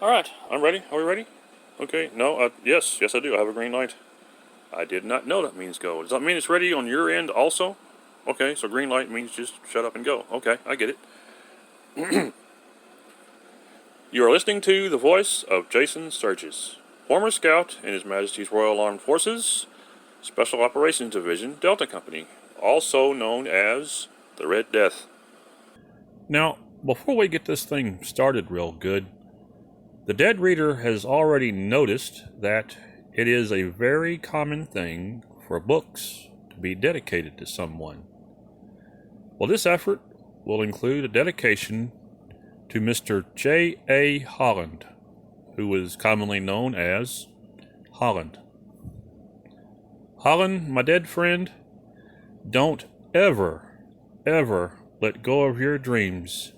All right, I'm ready. Are we ready? Okay. No. Yes, I do. I have a green light. I did not know that means go. Does that mean it's ready on your end also? Okay, so green light means just shut up and go. Okay, I get it. You are listening to the voice of Jason Sturgis, former scout in His Majesty's Royal Armed Forces, Special Operations Division, Delta Company, also known as the Red Death. Now, before we get this thing started real good, the dead reader has already noticed that it is a very common thing for books to be dedicated to someone. Well, this effort will include a dedication to Mr. J.A. Holland, who is commonly known as Holland. Holland, my dead friend, don't ever let go of your dreams.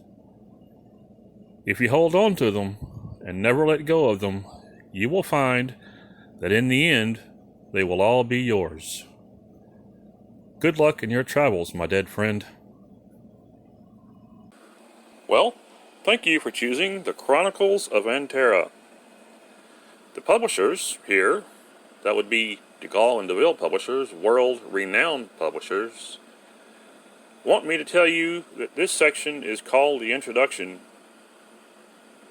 If you hold on to them and never let go of them, you will find that in the end, they will all be yours. Good luck in your travels, my dead friend. Well, thank you for choosing the Chronicles of ANTERRA. The publishers here, that would be DeGaulle and DeVille Publishers, world-renowned publishers, want me to tell you that this section is called the Introduction.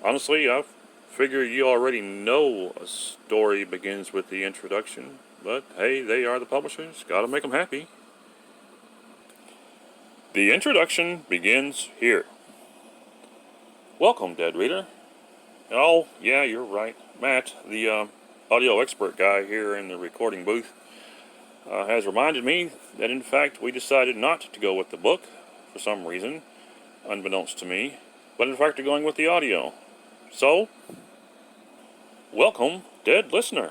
Honestly, I figure you already know a story begins with the introduction, but hey, they are the publishers, gotta make them happy. The introduction begins here. Welcome, dead reader. Oh, yeah, you're right. Matt, the audio expert guy here in the recording booth, has reminded me that in fact we decided not to go with the book for some reason, unbeknownst to me, but in fact we're going with the audio. So, welcome, dead listener.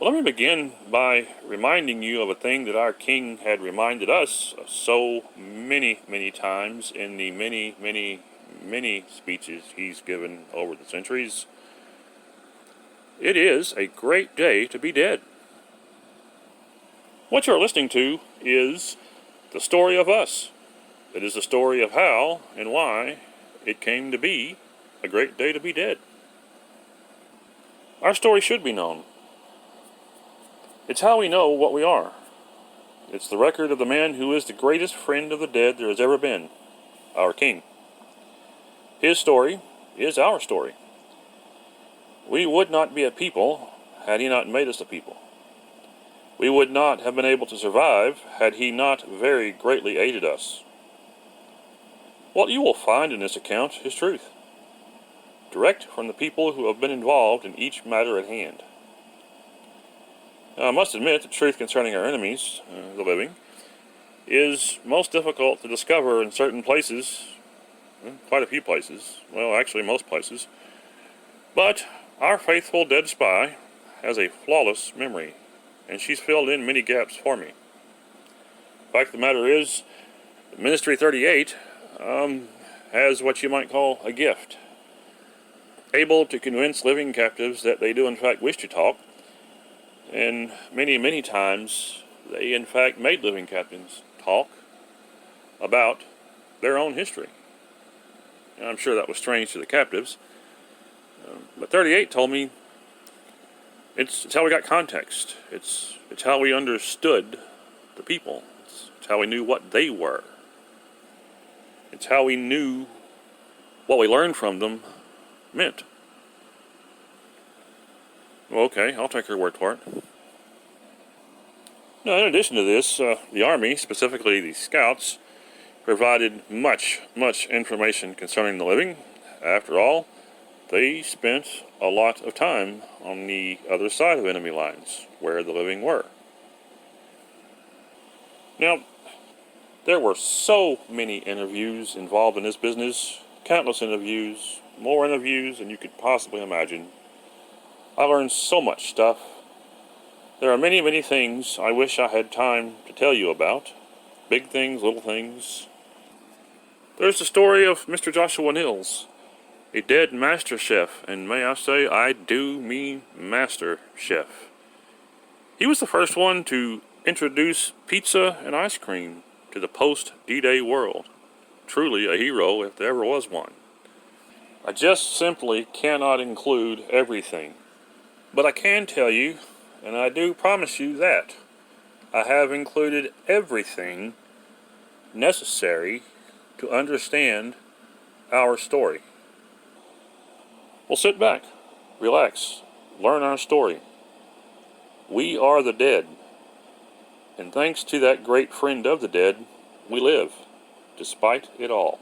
Well, let me begin by reminding you of a thing that our king had reminded us so many times in the many speeches he's given over the centuries. It is a great day to be dead. What you're listening to is the story of us. It is the story of how and why it came to be a great day to be dead. Our story should be known. It's how we know what we are. It's the record of the man who is the greatest friend of the dead there has ever been, our king. His story is our story. We would not be a people had he not made us a people. We would not have been able to survive had he not very greatly aided us. What you will find in this account is truth, direct from the people who have been involved in each matter at hand. Now, I must admit that truth concerning our enemies, the living, is most difficult to discover in certain places, quite a few places, well, actually most places. But our faithful dead spy has a flawless memory, and she's filled in many gaps for me. The fact of the matter is, Ministry 38 has what you might call a gift, able to convince living captives that they do in fact wish to talk, and many times they in fact made living captains talk about their own history. And I'm sure that was strange to the captives, but 38 told me it's how we got context. It's how we understood the people. It's how we knew what they were. It's how we knew what we learned from them meant. Well, okay, I'll take her word for it. Now, in addition to this, the Army, specifically the Scouts, provided much information concerning the living. After all, they spent a lot of time on the other side of enemy lines, where the living were. Now, there were so many interviews involved in this business, countless interviews, more interviews than you could possibly imagine. I learned so much stuff. There are many things I wish I had time to tell you about. Big things, little things. There's the story of Mr. Joshua Nils, a dead master chef, and may I say, I do mean master chef. He was the first one to introduce pizza and ice cream to the post-D-Day world. Truly a hero if there ever was one. I just simply cannot include everything. But I can tell you, and I do promise you that, I have included everything necessary to understand our story. Well, sit back, relax, learn our story. We are the dead, and thanks to that great friend of the dead, we live, despite it all.